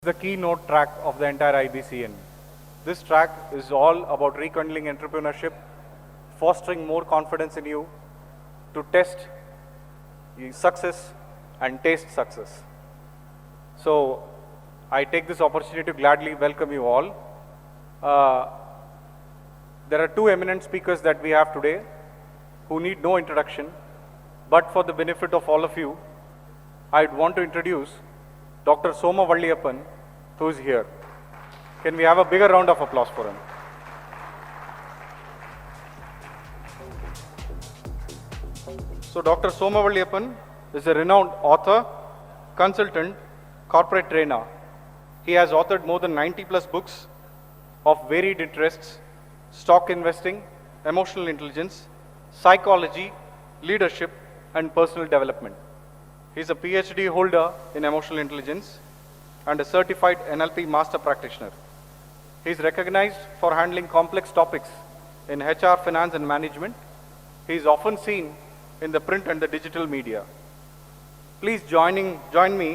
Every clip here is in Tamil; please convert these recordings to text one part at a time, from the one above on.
the keynote track of the entire IBCN. This track is all about rekindling entrepreneurship, fostering more confidence in you to test success and taste success. So I take this opportunity to gladly welcome you all. There are two eminent speakers that we have today who need no introduction, but for the benefit of all of you, I'd want to introduce Dr. Soma Valliappan, who is here. Can we have a bigger round of applause for him? So Dr. Soma Valliappan is a renowned author, consultant, corporate trainer. He has authored more than 90 plus books of varied interests: stock investing, emotional intelligence, psychology, leadership, and personal development. He is a PhD holder in emotional intelligence and a certified NLP master practitioner. He is recognized for handling complex topics in HR, finance, and management. He is often seen in the print and the digital media. Please join me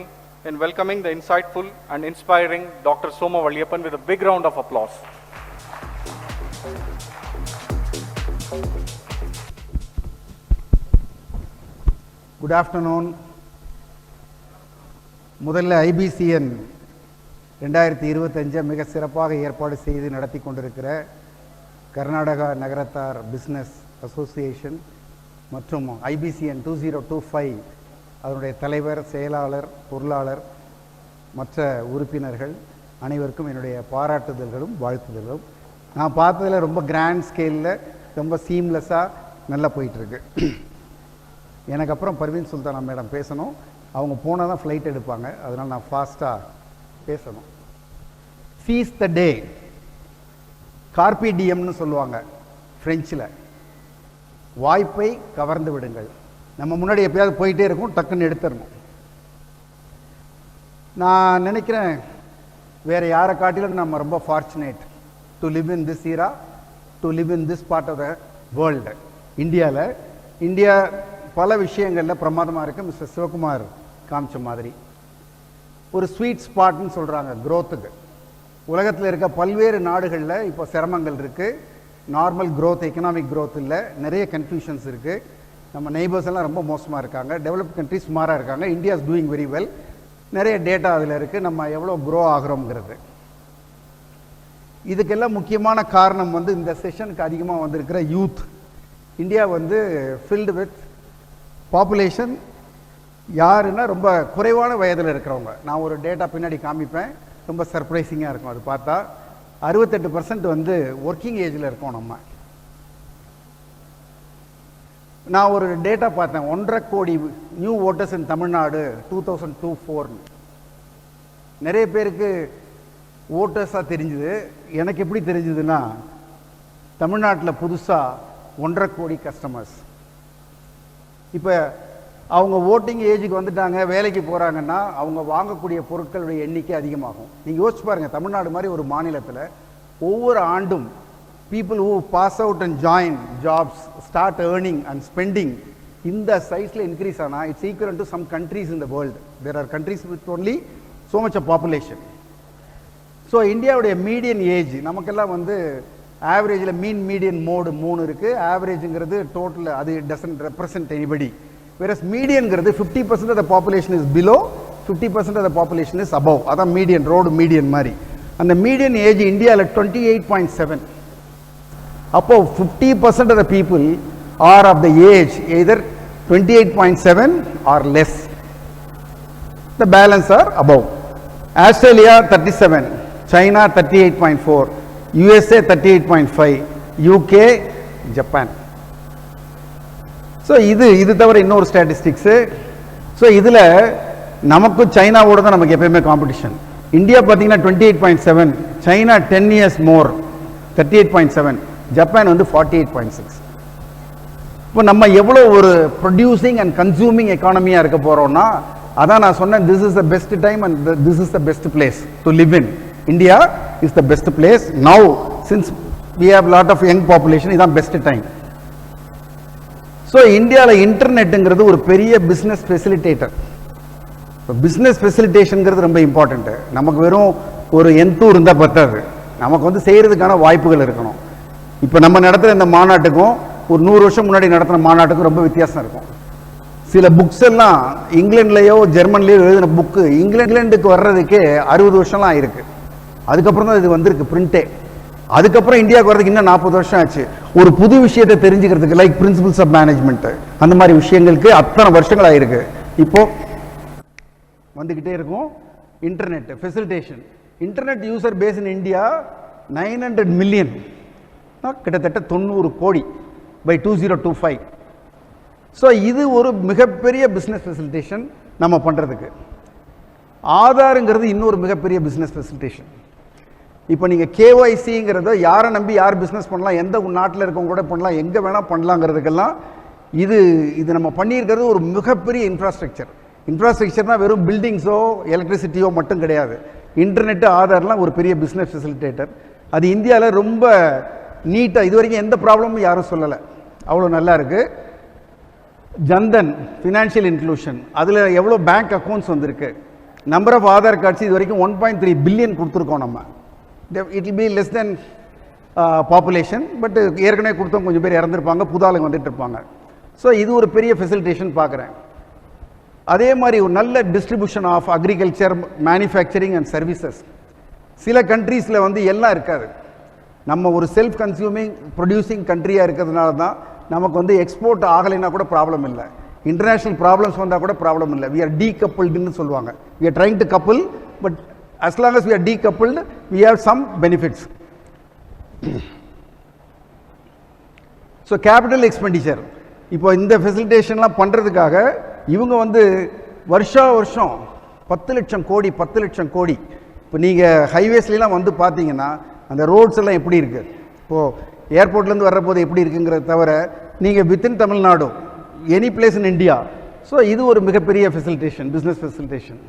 in welcoming the insightful and inspiring Dr. Soma Valliappan with a big round of applause. Good afternoon. முதல்ல IBCN 2025 மிக சிறப்பாக ஏற்பாடு செய்து நடத்தி கொண்டிருக்கிற கர்நாடகா நகரத்தார் பிஸ்னஸ் அசோசியேஷன் மற்றும் IBCN 2025 அதனுடைய தலைவர், செயலாளர், பொருளாளர், மற்ற உறுப்பினர்கள் அனைவருக்கும் என்னுடைய பாராட்டுதல்களும் வாழ்த்துதல்களும். நான் பார்த்ததில் ரொம்ப கிராண்ட் ஸ்கேலில் ரொம்ப சீம்லெஸ்ஸாக நல்லா போயிட்டுருக்கு. எனக்கு அப்புறம் பர்வீன் சுல்தானா மேடம் பேசணும். அவங்க போனால் தான் ஃப்ளைட் எடுப்பாங்க, அதனால் நான் ஃபாஸ்ட்டாக பேசணும். சீஸ் த டே, கார்பி டிஎம்னு சொல்லுவாங்க ஃப்ரெஞ்சில். வாய்ப்பை கவர்ந்து விடுங்கள். நம்ம முன்னாடி எப்பயாவது போயிட்டே இருக்கும், டக்குன்னு எடுத்துடணும். நான் நினைக்கிறேன் வேறு யாரை காட்டிலும் நம்ம ரொம்ப fortunate to live in this era, to live in this part of the world. India பல விஷயங்களில் பிரமாதமாக இருக்குது. மிஸ்டர் சிவகுமார் காமிச்ச மாதிரி ஒரு ஸ்வீட் ஸ்பாட்னு சொல்கிறாங்க க்ரோத்துக்கு. உலகத்தில் இருக்க பல்வேறு நாடுகளில் இப்போ சிரமங்கள் இருக்குது. நார்மல் க்ரோத், எக்கனாமிக் க்ரோத் இல்லை, நிறைய கன்ஃபியூஷன்ஸ் இருக்குது. நம்ம நெய்பர்ஸ் எல்லாம் ரொம்ப மோசமாக இருக்காங்க. டெவலப்ட் கண்ட்ரிஸ் சுமாராக இருக்காங்க. India is doing very well. நிறைய டேட்டா அதில் இருக்குது, நம்ம எவ்வளோ க்ரோ ஆகிறோங்கிறது. இதுக்கெல்லாம் முக்கியமான காரணம் இந்த செஷனுக்கு அதிகமாக வந்திருக்கிற youth. India filled with population யாருன்னா ரொம்ப குறைவான வயதில் இருக்கிறவங்க. நான் ஒரு டேட்டா பின்னாடி காமிப்பேன், ரொம்ப சர்ப்ரைசிங்காக இருக்கும். அது பார்த்தா 68% ஒர்க்கிங் ஏஜில் இருக்கோம் நம்ம. நான் ஒரு டேட்டா பார்த்தேன், 1.5 கோடி நியூ ஓட்டர்ஸ் இன் தமிழ்நாடு 2024. நிறைய பேருக்கு ஓட்டர்ஸாக தெரிஞ்சுது. எனக்கு எப்படி தெரிஞ்சுதுன்னா, தமிழ்நாட்டில் புதுசாக 1.5 கோடி கஸ்டமர்ஸ். இப்போ அவங்க ஓட்டிங் ஏஜுக்கு வந்துட்டாங்க, வேலைக்கு போகிறாங்கன்னா அவங்க வாங்கக்கூடிய பொருட்களுடைய எண்ணிக்கை அதிகமாகும். நீங்கள் யோசிச்சு பாருங்கள், தமிழ்நாடு மாதிரி ஒரு மாநிலத்தில் ஒவ்வொரு ஆண்டும் people who pass out and join jobs, start earning and spending இந்த சைஸில் இன்க்ரீஸ் ஆனால் it's equal to some countries in the world. There are countries with only so much a population. So இந்தியாவுடைய மீடியன் ஏஜ் நமக்கெல்லாம் ஆவரேஜில் மீடியன் மோடு 3 இருக்குது. ஆவரேஜுங்கிறது டோட்டல், அது டசன்ட் ரெப்ரசன்ட் எனிபடி. வேறஸ் மீடியன்கிறது 50% of the population is below, 50% of the population is above. அதான் மீடியன், ரோடு மீடியன் மாதிரி. அந்த மீடியன் ஏஜ் இந்தியாவில் 28.7. அப்போ 50% of the people are of the age either 28.7 or less. The balance are above. Australia 37, China 38.4, USA 38.5, UK, Japan. So இது தவிர இன்னொரு ஸ்டாட்டிஸ்டிக்ஸு. ஸோ இதில் நமக்கும் சைனாவோட தான் நமக்கு எப்பயுமே காம்படிஷன். இந்தியா பார்த்தீங்கன்னா 28.7, சைனா 10 years more 38.7, ஜப்பான் 48.6. இப்போ நம்ம எவ்வளோ ஒரு ப்ரொடியூசிங் அண்ட் கன்சூமிங் எக்கானமியாக இருக்க போகிறோம்னா, அதான் நான் சொன்னேன், this is the best time and this is the best place to live in. India is the best place now since we have lot of young population. இதுதான் பெஸ்ட் டைம். ஸோ இந்தியாவில் இன்டர்நெட்டுங்கிறது ஒரு பெரிய பிஸ்னஸ் ஃபெசிலிட்டேட்டர். இப்போ பிஸ்னஸ் ஃபெசிலிட்டேஷனுங்கிறது ரொம்ப இம்பார்ட்டண்ட்டு. நமக்கு வெறும் ஒரு எந்தூ இருந்தால் பத்தாது, நமக்கு வந்து செய்கிறதுக்கான வாய்ப்புகள் இருக்கணும். இப்போ நம்ம நடத்துகிற இந்த மாநாட்டுக்கும் ஒரு 100 வருஷம் முன்னாடி நடத்தின மாநாட்டுக்கும் ரொம்ப வித்தியாசம் இருக்கும். சில புக்ஸ் எல்லாம் இங்கிலாந்துலேயோ ஜெர்மன்லேயோ எழுதின புக்கு இங்கிலாந்துக்கு வர்றதுக்கே 60 வருஷம்லாம் ஆயிருக்கு. அதுக்கப்புறம் தான் இது வந்திருக்கு பிரிண்டே. அதுக்கப்புறம் இந்தியாவுக்கு வர்றதுக்கு இன்னும் 40 வருஷம் ஆச்சு. ஒரு புது விஷயத்தை தெரிஞ்சுக்கிறதுக்கு, லைக் பிரின்சிபல்ஸ் ஆஃப் மேனேஜ்மெண்ட், அந்த மாதிரி விஷயங்களுக்கு அத்தனை வருஷங்கள் ஆயிருக்கு. இப்போ வந்துக்கிட்டே இருக்கும். Internet facilitation. Internet user base in India 900 million, கிட்டத்தட்ட 90 கோடி பை 2025. ஸோ இது ஒரு மிகப்பெரிய பிஸ்னஸ் ஃபெசிலிட்டேஷன் நம்ம பண்ணுறதுக்கு. ஆதாருங்கிறது இன்னொரு மிகப்பெரிய பிஸ்னஸ் ஃபெசிலிட்டேஷன். இப்போ நீங்கள் கேஒய்சிங்கிறத யாரை நம்பி யார் பிஸ்னஸ் பண்ணலாம், எந்த நாட்டில் இருக்கவங்க கூட பண்ணலாம், எங்கே வேணால் பண்ணலாங்கிறதுக்கெல்லாம் இது நம்ம பண்ணியிருக்கிறது ஒரு மிகப்பெரிய இன்ஃப்ராஸ்ட்ரக்சர். இன்ஃப்ராஸ்ட்ரக்சர்னால் வெறும் பில்டிங்ஸோ எலக்ட்ரிசிட்டியோ மட்டும் கிடையாது. இன்டர்நெட்டு, ஆதார்லாம் ஒரு பெரிய பிஸ்னஸ் ஃபெசிலிட்டேட்டர். அது இந்தியாவில் ரொம்ப நீட்டாக, இது வரைக்கும் எந்த ப்ராப்ளமும் யாரும் சொல்லலை, அவ்வளோ நல்லா இருக்குது. ஜன்தன் ஃபினான்ஷியல் இன்க்ளூஷன், அதில் எவ்வளோ பேங்க் அக்கௌண்ட்ஸ் வந்திருக்கு. நம்பர் ஆஃப் ஆதார் கார்ட்ஸ் இது வரைக்கும் 1.3 பில்லியன் கொடுத்துருக்கோம் நம்ம. It will be less than population, but ஏற்கனவே கொடுத்தவங்க கொஞ்சம் பேர் இறந்துருப்பாங்க, புதாளுங்க வந்துட்டு இருப்பாங்க. ஸோ இது ஒரு பெரிய ஃபெசிலிட்டேஷன் பார்க்குறேன். அதே மாதிரி ஒரு நல்ல distribution of agriculture, manufacturing and services. சில கண்ட்ரீஸில் வந்து எல்லாம் இருக்காது. நம்ம ஒரு செல்ஃப் கன்சியூமிங் ப்ரொடியூசிங் கண்ட்ரியாக இருக்கிறதுனால தான் நமக்கு வந்து எக்ஸ்போர்ட் ஆகலைன்னா கூட ப்ராப்ளம் இல்லை, இன்டர்நேஷ்னல் ப்ராப்ளம்ஸ் வந்தால் கூட ப்ராப்ளம் இல்லை. வி ஆர் டீகப்புள்டுன்னு சொல்லுவாங்க. We are trying to couple, but as long as we are decoupled, we have some benefits. So capital expenditure, இப்போ இந்த ஃபெசிலிட்டேஷன்லாம் பண்ணுறதுக்காக இவங்க வந்து வருஷம் 10 லட்சம் கோடி 10 லட்சம் கோடி. இப்போ நீங்கள் ஹைவேஸ்லாம் வந்து பார்த்தீங்கன்னா அந்த ரோட்ஸ் எல்லாம் எப்படி இருக்குது, இப்போது ஏர்போர்ட்லேருந்து வர்றபோது எப்படி இருக்குங்கிறத தவிர நீங்கள் within Tamil Nadu any place in India. So இது ஒரு மிகப்பெரிய facilitation, business facilitation.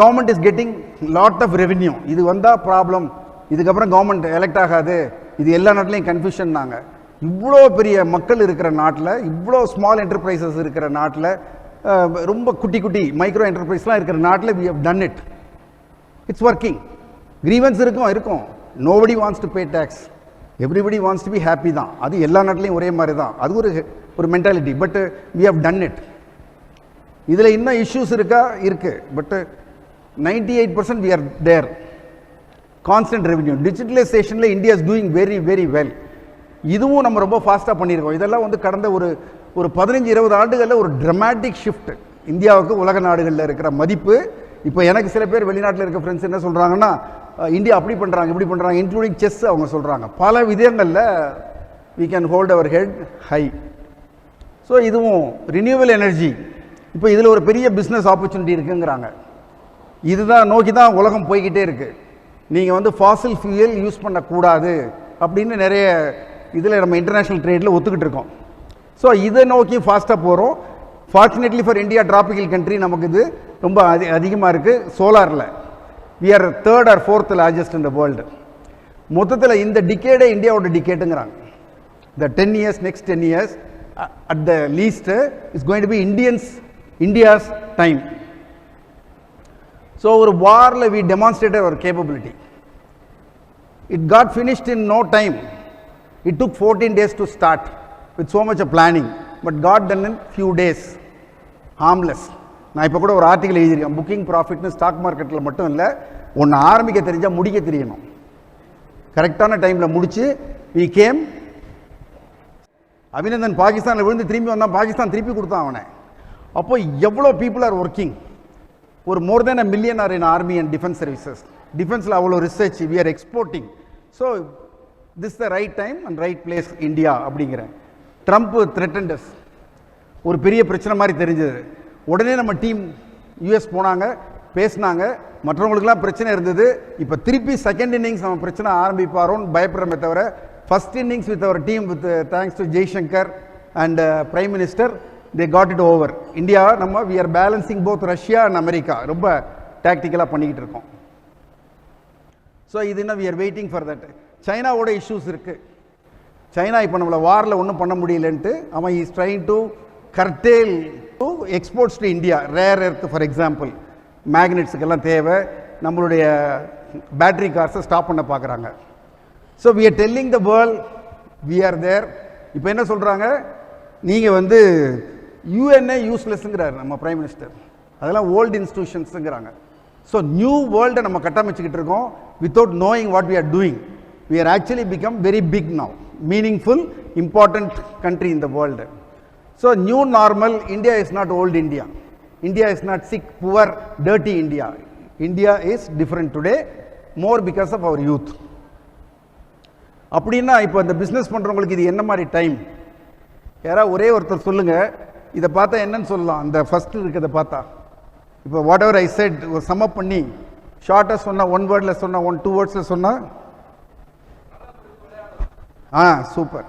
Government is getting lot of revenue. இது வந்தால் ப்ராப்ளம், இதுக்கப்புறம் கவர்மெண்ட் எலெக்ட் ஆகாது, இது எல்லா நாட்டிலையும் கன்ஃபியூஷன். நாங்கள் இவ்வளோ பெரிய மக்கள் இருக்கிற நாட்டில், இவ்வளோ ஸ்மால் என்டர்பிரைசஸ் இருக்கிற நாட்டில், ரொம்ப குட்டி குட்டி மைக்ரோ என்டர்பிரைஸ்லாம் இருக்கிற நாட்டில் we have done it. It's working. Grievance இருக்கும். Nobody wants to pay tax, everybody wants to be happy தான். அது எல்லா நாட்டிலையும் ஒரே மாதிரி தான், அது ஒரு mentality. But we have done it. இதில் இன்னும் இஷ்யூஸ் இருக்கு, but 98% we are there. Constant revenue. டிஜிட்டலைசேஷனில் India is doing very very well. இதுவும் நம்ம ரொம்ப ஃபாஸ்ட்டாக பண்ணியிருக்கோம். இதெல்லாம் வந்து கடந்த ஒரு 15-20 ஆண்டுகளில் ஒரு ட்ரமாட்டிக் ஷிஃப்ட் இந்தியாவுக்கு உலக நாடுகளில் இருக்கிற மதிப்பு. இப்போ எனக்கு சில பேர் வெளிநாட்டில் இருக்க ஃப்ரெண்ட்ஸ் என்ன சொல்கிறாங்கன்னா, இந்தியா அப்படி பண்ணுறாங்க இப்படி பண்ணுறாங்க, இன்க்ளூடிங் செஸ் அவங்க சொல்கிறாங்க. பல விதங்களில் we can hold our head high. So இதுவும் ரினியூவல் எனர்ஜி. இப்போ இதில் ஒரு பெரிய பிஸ்னஸ் ஆப்பர்ச்சுனிட்டி இருக்குங்கிறாங்க. இதுதான் நோக்கி தான் உலகம் போய்கிட்டே இருக்குது. நீங்கள் வந்து ஃபாசில் ஃபியூயல் யூஸ் பண்ணக்கூடாது அப்படின்னு நிறைய இதில் நம்ம இன்டர்நேஷ்னல் ட்ரேடில் ஒத்துக்கிட்டு இருக்கோம். ஸோ இதை நோக்கி ஃபாஸ்ட்டாக போகிறோம். Fortunately for India, tropical country, நமக்கு இது ரொம்ப அதிகமாக இருக்குது. சோலாரில் we are 3rd or 4th largest in the world. மொத்தத்தில் இந்த டிகேடே இந்தியாவோட டிகேட்டுங்கிறாங்க. த 10 years, next 10 years at the least is going to be India's time. So ஒரு வாரில் we demonstrated our capability. It got finished in no time. It took 14 days to start with so much of planning, but got done in few days. Harmless. நான் இப்போ கூட ஒரு ஆர்டிகல் எழுதியிருக்கேன். புக்கிங் ப்ராஃபிட்னு ஸ்டாக் மார்க்கெட்டில் மட்டும் இல்லை, ஒன்று ஆரம்பிக்க தெரிஞ்சால் முடிக்க தெரியணும். கரெக்டான டைமில் முடித்து we came. அபிநந்தன் பாகிஸ்தானில் விழுந்து திரும்பி வந்தான், பாகிஸ்தான் திருப்பி கொடுத்தான் அவனை. அப்போ எவ்வளோ பீப்புள் ஆர் ஒர்க்கிங். ஒரு more than 1 million are in army and defense services. டிஃபென்ஸில் அவ்வளோ ரிசர்ச், we are exporting. ஸோ this is the right time and right place India அப்படிங்கிறேன். Trump threatened us. ஒரு பெரிய பிரச்சனை மாதிரி தெரிஞ்சது. உடனே நம்ம டீம் யூஎஸ் போனாங்க, பேசினாங்க. மற்றவங்களுக்குலாம் பிரச்சனை இருந்தது. இப்போ திருப்பி செகண்ட் இன்னிங்ஸ் நம்ம பிரச்சனை ஆரம்பிப்பாரோன்னு பயப்படுறமே தவிர, first innings with our team, with thanks to Jaishankar and prime minister, they got it over. India நம்ம we are balancing both Russia and America ரொம்ப டாக்டிக்கலாக பண்ணிக்கிட்டு இருக்கோம். ஸோ இது என்ன, we are waiting for that. சைனாவோட இஷ்யூஸ் இருக்குது. சைனா இப்போ நம்மளை வாரில் ஒன்றும் பண்ண முடியலன்ட்டு அவன் is trying to curtail exports to India, rare earth for example, மேக்னெட்ஸுக்கெல்லாம் தேவை, நம்மளுடைய பேட்டரி கார்ஸை ஸ்டாப் பண்ண பார்க்குறாங்க. So we are telling the world we are there. இப்போ என்ன சொல்கிறாங்க, நீங்கள் வந்து யூஎன்ஏ யூஸ்லெஸ்ங்கிறார் நம்ம பிரைம் மினிஸ்டர், அதெல்லாம் ஓல்டு இன்ஸ்டிடியூஷன்ஸுங்கிறாங்க. ஸோ நியூ வேர்ல்டை நம்ம கட்டமைச்சிக்கிட்டு இருக்கோம் without knowing what we are doing. We are actually become very big now, meaningful, important country in the world. So new normal, India is not old India. India is not sick, poor, dirty India. India is different today, more because of our youth. அப்படின்னா இப்போ இந்த பிஸ்னஸ் பண்ணுறவங்களுக்கு இது என்ன மாதிரி டைம்? யாராவது ஒரே ஒருத்தர் சொல்லுங்கள், இதை பார்த்தா என்னன்னு சொல்லலாம்? அந்த ஃபஸ்ட்டு இருக்கிறத பார்த்தா இப்போ வாட் எவர் ஐ செட் ஒரு சம்மப் பண்ணி ஷார்ட்டாக சொன்னால், ஒன் வேர்டில் சொன்னால், 1-2 வேர்ட்ஸில் சொன்னால், சூப்பர்.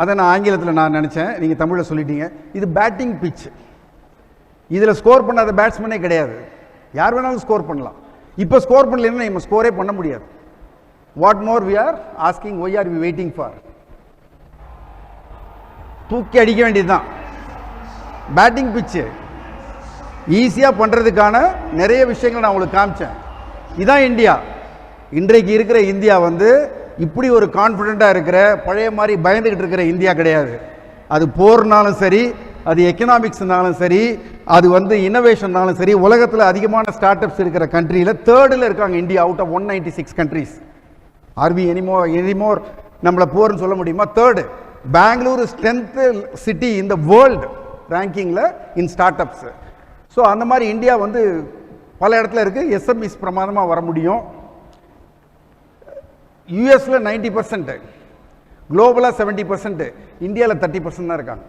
அதை நான் ஆங்கிலத்தில் நான் நினச்சேன், நீங்கள் தமிழில் சொல்லிட்டீங்க. இது பேட்டிங் பிச். இதில் ஸ்கோர் பண்ணாத பேட்ஸ்மேனே கிடையாது, யார் வேணாலும் ஸ்கோர் பண்ணலாம். இப்போ ஸ்கோர் பண்ணலன்னா நம்ம ஸ்கோரே பண்ண முடியாது. What more we are asking, why are we waiting for? தூக்கி அடிக்க வேண்டியது தான். பேட்டிங் பிச்சு ஈஸியாக பண்ணுறதுக்கான நிறைய விஷயங்கள் நான் உங்களுக்கு காமிச்சேன். இதுதான் இந்தியா. இன்றைக்கு இருக்கிற இந்தியா வந்து இப்படி ஒரு கான்ஃபிடென்ட்டாக இருக்கிற, பழைய மாதிரி பயந்துக்கிட்டு இருக்கிற இந்தியா கிடையாது. அது போர்னாலும் சரி, அது எக்கனாமிக்ஸ்னாலும் சரி, அது வந்து இன்னோவேஷன்னாலும் சரி, உலகத்தில் அதிகமான ஸ்டார்ட் அப்ஸ் இருக்கிற கண்ட்ரியில் 3rd இருக்காங்க India, out of 196 countries. Are we anymore நம்மளை போர்னு சொல்ல முடியுமா? 3rd. Bangalore is 10th city in the world ரேங்கிங்கில் இன் ஸ்டார்ட் அப்ஸ். ஸோ அந்த மாதிரி இந்தியா வந்து பல இடத்துல இருக்குது. எஸ்எம்இஸ் பிரமாதமாக வர முடியும். யூஎஸில் 90%, குளோபலாக 70%, இந்தியாவில் 30% தான் இருக்காங்க.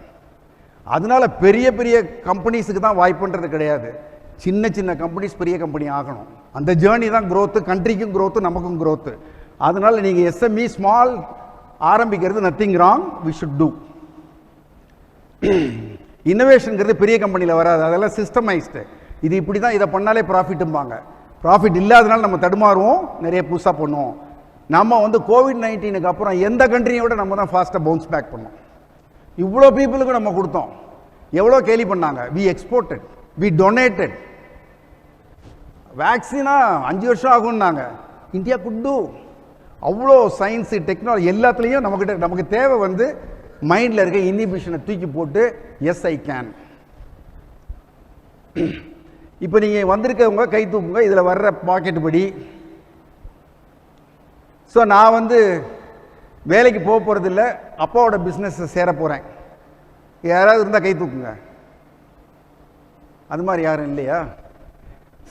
அதனால பெரிய பெரிய கம்பெனிஸுக்கு தான் வாய்ப்புன்றது கிடையாது. சின்ன சின்ன கம்பெனிஸ் பெரிய கம்பெனி ஆகணும். அந்த ஜேர்னி தான் க்ரோத்து, கண்ட்ரிக்கும் க்ரோத்து, நமக்கும் க்ரோத்து. அதனால நீங்கள் எஸ்எம்இ ஸ்மால் ஆரம்பிக்கிறது nothing wrong, we should do. இன்னோவேஷனுங்கிறது பெரிய கம்பெனியில் வராது, அதெல்லாம் சிஸ்டமைஸ்டு. இது இப்படி தான், இதை பண்ணாலே ப்ராஃபிட்டும்பாங்க. ப்ராஃபிட் இல்லாதனால நம்ம தடுமாறுவோம், நிறைய புதுசாக பண்ணுவோம். நம்ம வந்து கோவிட்-19 அப்புறம் எந்த கண்ட்ரியை விட நம்ம தான் ஃபாஸ்ட்டாக பவுன்ஸ் பேக் பண்ணோம். இவ்வளோ பீப்புளுக்கு நம்ம கொடுத்தோம், எவ்வளோ கேலி பண்ணாங்க. We exported, we donated. வேக்சினா 5 வருஷம் ஆகும்னாங்க, இந்தியா குட். அவ்வளோ சயின்ஸு, டெக்னாலஜி எல்லாத்துலேயும் நமக்கு தேவை வந்து மைண்டில் இருக்க இன்ஹிபிஷனை தூக்கி போட்டு எஸ் ஐ கேன். இப்போ நீங்கள் வந்திருக்கவங்க கை தூக்குங்க, இதில் வர்ற பாக்கெட் படி. ஸோ நான் வந்து வேலைக்கு போக போகிறதில்ல, அப்பாவோட பிஸ்னஸை சேர போகிறேன். யாராவது இருந்தால் கை தூக்குங்க. அது மாதிரி யாரும் இல்லையா?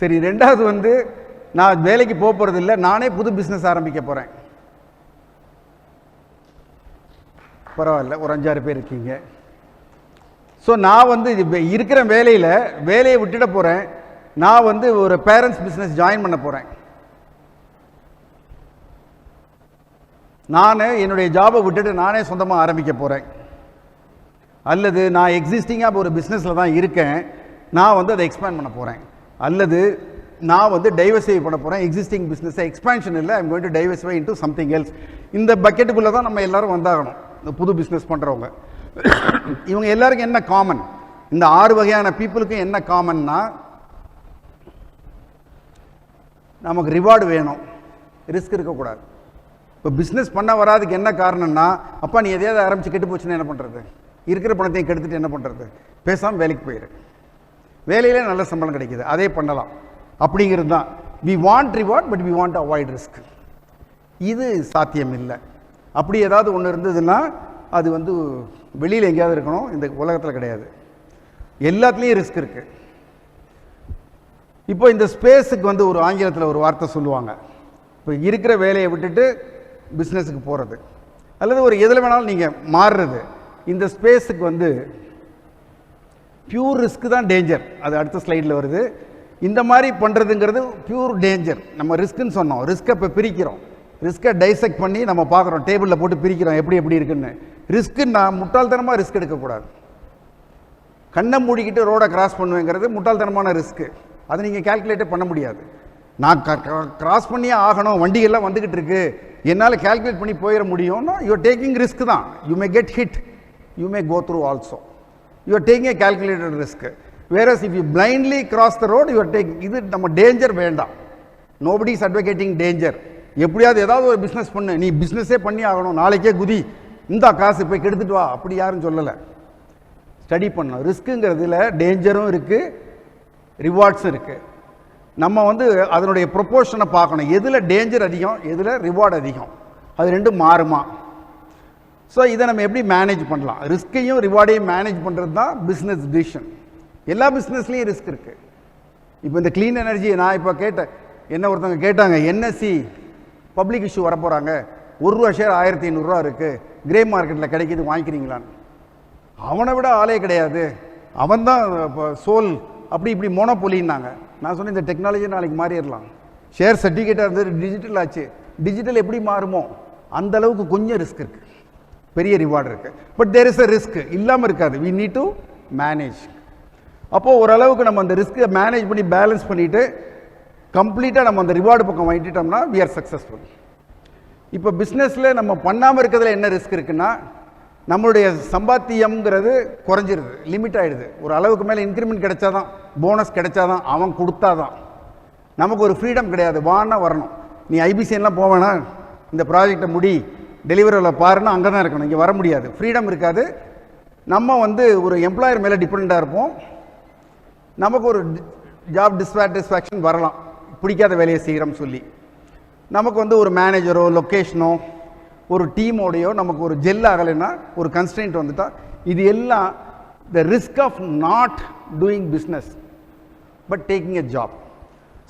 சரி. 2வது வந்து நான் வேலைக்கு போக போகிறதில்ல, நானே புது பிஸ்னஸ் ஆரம்பிக்க போகிறேன். பரவாயில்ல, ஒரு 5-6 பேர் இருக்கீங்க. ஸோ நான் வந்து இருக்கிற வேலையை விட்டுட போகிறேன். நான் வந்து ஒரு பேரண்ட்ஸ் பிஸ்னஸ் ஜாயின் பண்ண போகிறேன். நான் என்னுடைய ஜாபை விட்டுட்டு நானே சொந்தமாக ஆரம்பிக்க போகிறேன். அல்லது நான் எக்ஸிஸ்டிங்காக ஒரு பிஸ்னஸில் தான் இருக்கேன், நான் வந்து அதை எக்ஸ்பேண்ட் பண்ண போகிறேன். அல்லது நான் வந்து டைவர்சிஃபை பண்ண போகிறேன். எக்ஸிஸ்டிங் பிஸ்னஸை எக்ஸ்பேன்ஷன் இல்லை, I'm going to diversify into something else. இந்த பக்கெட்டுக்குள்ளே தான் நம்ம எல்லாரும் வந்தாகணும். இந்த புது பிஸ்னஸ் பண்ணுறவங்க இவங்க எல்லாருக்கும் என்ன காமன்? இந்த 6 வகையான பீப்புளுக்கும் என்ன காமன்னா, நமக்கு ரிவார்டு வேணும், ரிஸ்க் இருக்கக்கூடாது. இப்போ பிஸ்னஸ் பண்ண வராதுக்கு என்ன காரணம்னா, அப்பா நீ எதையாவது ஆரம்பித்து கெட்டு போச்சுன்னா என்ன பண்ணுறது? இருக்கிற பணத்தையும் கெடுத்துட்டு என்ன பண்ணுறது? பேசாமல் வேலைக்கு போயிரு. வேலையிலே நல்ல சம்பளம் கிடைக்கிது, அதே பண்ணலாம் அப்படிங்கிறது தான். We want reward, but we want avoid risk. இது சாத்தியம் இல்லை. அப்படி ஏதாவது ஒன்று இருந்ததுன்னா அது வந்து வெளியில் எங்கேயாவது இருக்கணும், இந்த உலகத்தில் கிடையாது. எல்லாத்துலேயும் ரிஸ்க் இருக்குது. இப்போ இந்த ஸ்பேஸுக்கு வந்து ஒரு ஆங்கிலத்தில் ஒரு வார்த்தை சொல்லுவாங்க. இப்போ இருக்கிற வேலையை விட்டுட்டு பிஸ்னஸுக்கு போகிறது, அல்லது ஒரு எதில் வேணாலும் நீங்கள் மாறுறது. இந்த ஸ்பேஸுக்கு வந்து பியூர் ரிஸ்க் தான் டேஞ்சர். அது அடுத்த ஸ்லைடில் வருது. இந்த மாதிரி பண்ணுறதுங்கிறது பியூர் டேஞ்சர். நம்ம ரிஸ்க்குன்னு சொன்னோம், ரிஸ்க்கை இப்போ பிரிக்கிறோம். ரிஸ்க்கை டைசெக்ட் பண்ணி நம்ம பார்க்குறோம், டேபிளில் போட்டு பிரிக்கிறோம் எப்படி இருக்குன்னு. ரிஸ்க்குன்னா முட்டாள்தனமாக ரிஸ்க் எடுக்கக்கூடாது. கண்ணை மூடிக்கிட்டு ரோடை கிராஸ் பண்ணுவேங்கிறது முட்டாள்தனமான ரிஸ்க்கு. அதை நீங்கள் கால்குலேட்டே பண்ண முடியாது. நான் கிராஸ் பண்ணியே ஆகணும், வண்டிகள்லாம் வந்துக்கிட்டு இருக்கு, என்னால் கால்குலேட் பண்ணி போயிட முடியும்னா யூஆர் டேக்கிங் ரிஸ்க் தான். You may get hit, you may go through also. you are taking a calculated risk. Whereas if you blindly cross the road, you are taking, இது நம்ம டேஞ்சர் வேண்டாம். nobody is advocating danger. எப்படியாவது ஏதாவது ஒரு பிஸ்னஸ் பண்ணு, நீ பிஸ்னஸே பண்ணி ஆகணும், நாளைக்கே குதி, இந்த காசு போய் கெடுத்துட்டு வா, அப்படி யாரும் சொல்லலை. ஸ்டடி பண்ணணும். ரிஸ்க்குங்கிறதுல டேஞ்சரும் இருக்குது, ரிவார்ட்ஸும் இருக்குது. நம்ம வந்து அதனுடைய ப்ரொப்போர்ஷனை பார்க்கணும், எதில் டேஞ்சர் அதிகம், எதில் ரிவார்டு அதிகம், அது ரெண்டும் மாறுமா. ஸோ இதை நம்ம எப்படி மேனேஜ் பண்ணலாம், ரிஸ்க்கையும் ரிவார்டையும் மேனேஜ் பண்ணுறது தான் பிஸ்னஸ் டிசிஷன். எல்லா பிஸ்னஸ்லேயும் ரிஸ்க் இருக்குது. இப்போ இந்த க்ளீன் எனர்ஜி நான் இப்போ கேட்டேன், என்ன ஒருத்தவங்க கேட்டாங்க, என்எஸ்சி பப்ளிக் இஷ்யூ வரப்போகிறாங்க, ₹1 ஷேர் 1500 இருக்குது, கிரே மார்க்கெட்டில் கிடைக்கிது, வாங்கிக்கிறீங்களான்னு. அவனை விட ஆளே கிடையாது, அவன் தான் சோல், அப்படி இப்படி மோனோபொலின்னாங்க. நான் சொன்னேன், இந்த டெக்னாலஜி நாளைக்கு மாறிடலாம். ஷேர் சர்டிஃபிகேட்டாக இருந்தது டிஜிட்டல் ஆச்சு, டிஜிட்டல் எப்படி மாறுமோ அந்த அளவுக்கு கொஞ்சம் ரிஸ்க் இருக்குது, பெரிய ரிவார்டு இருக்குது. But there is a risk, இல்லாமல் இருக்காது. We need to manage. அப்போது ஓரளவுக்கு நம்ம அந்த ரிஸ்க்கை மேனேஜ் பண்ணி பேலன்ஸ் பண்ணிவிட்டு கம்ப்ளீட்டாக நம்ம அந்த ரிவார்டு பக்கம் வாங்கிட்டோம்னா வி ஆர் சக்ஸஸ்ஃபுல். இப்போ பிஸ்னஸில் நம்ம பண்ணாமல் இருக்கிறதுல என்ன ரிஸ்க் இருக்குன்னா, நம்மளுடைய சம்பாத்தியம்ங்கிறது குறைஞ்சிருது, லிமிட் ஆகிடுது. ஒரு அளவுக்கு மேலே இன்க்ரிமெண்ட் கிடைச்சாதான், போனஸ் கிடைச்சாதான், அவன் கொடுத்தாதான். நமக்கு ஒரு ஃப்ரீடம் கிடையாது, வான்னா வரணும். நீ ஐபிசிஎன்லாம் போவேனா, இந்த ப்ராஜெக்டை முடி, டெலிவரியில் பாருன்னா அங்கே தான் இருக்கணும், இங்கே வர முடியாது, ஃப்ரீடம் இருக்காது. நம்ம வந்து ஒரு எம்ப்ளாயர் மேலே டிபெண்ட்டாக இருப்போம். நமக்கு ஒரு ஜாப் டிஸ்சாட்டிஸ்ஃபேக்ஷன் வரலாம், பிடிக்காத வேலையை செய்கிறோம் சொல்லி. நமக்கு வந்து ஒரு மேனேஜரோ லொக்கேஷனோ ஒரு டீமோடையோ நமக்கு ஒரு ஜெல் ஆகலைன்னா, ஒரு கன்ஸ்ட்ரெயின்ட் வந்துட்டால், இது எல்லாம் the risk of not doing business but taking a job.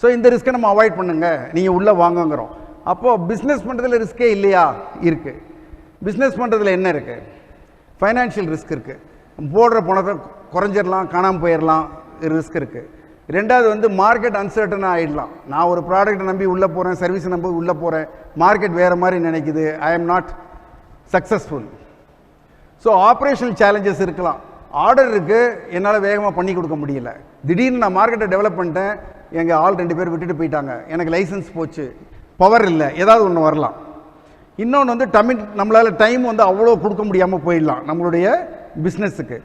So இந்த ரிஸ்க்கை நம்ம அவாய்ட் பண்ணுங்க, நீங்கள் உள்ளே வாங்குங்கிறோம். அப்போது பிஸ்னஸ் பண்ணுறதுல ரிஸ்க்கே இல்லையா? இருக்குது. பிஸ்னஸ் பண்ணுறதுல என்ன இருக்குது? ஃபைனான்ஷியல் ரிஸ்க் இருக்குது. போடுற பணத்தை குறைஞ்சிடலாம், காணாமல் போயிடலாம், ரிஸ்க் இருக்குது. ரெண்டாவது வந்து மார்க்கெட் அன்சர்டனாக ஆகிடலாம். நான் ஒரு ப்ராடக்ட்டை நம்பி உள்ளே போகிறேன், சர்வீஸை நம்பி உள்ளே போகிறேன், மார்க்கெட் வேறு மாதிரி நினைக்குது, I am not successful. So operational challenges இருக்கலாம். ஆர்டர் இருக்குது, என்னால் வேகமாக பண்ணி கொடுக்க முடியல, திடீர்னு நான் மார்க்கெட்டை டெவலப் பண்ணிட்டேன், எங்கள் ஆள் 2 பேர் விட்டுட்டு போயிட்டாங்க, எனக்கு லைசன்ஸ் போச்சு, பவர் இல்லை, ஏதாவது ஒன்று வரலாம். இன்னொன்று வந்து நம்மளால் டைம் வந்து அவ்வளோ கொடுக்க முடியாமல் போயிடலாம். நம்மளுடைய பிஸ்னஸுக்கு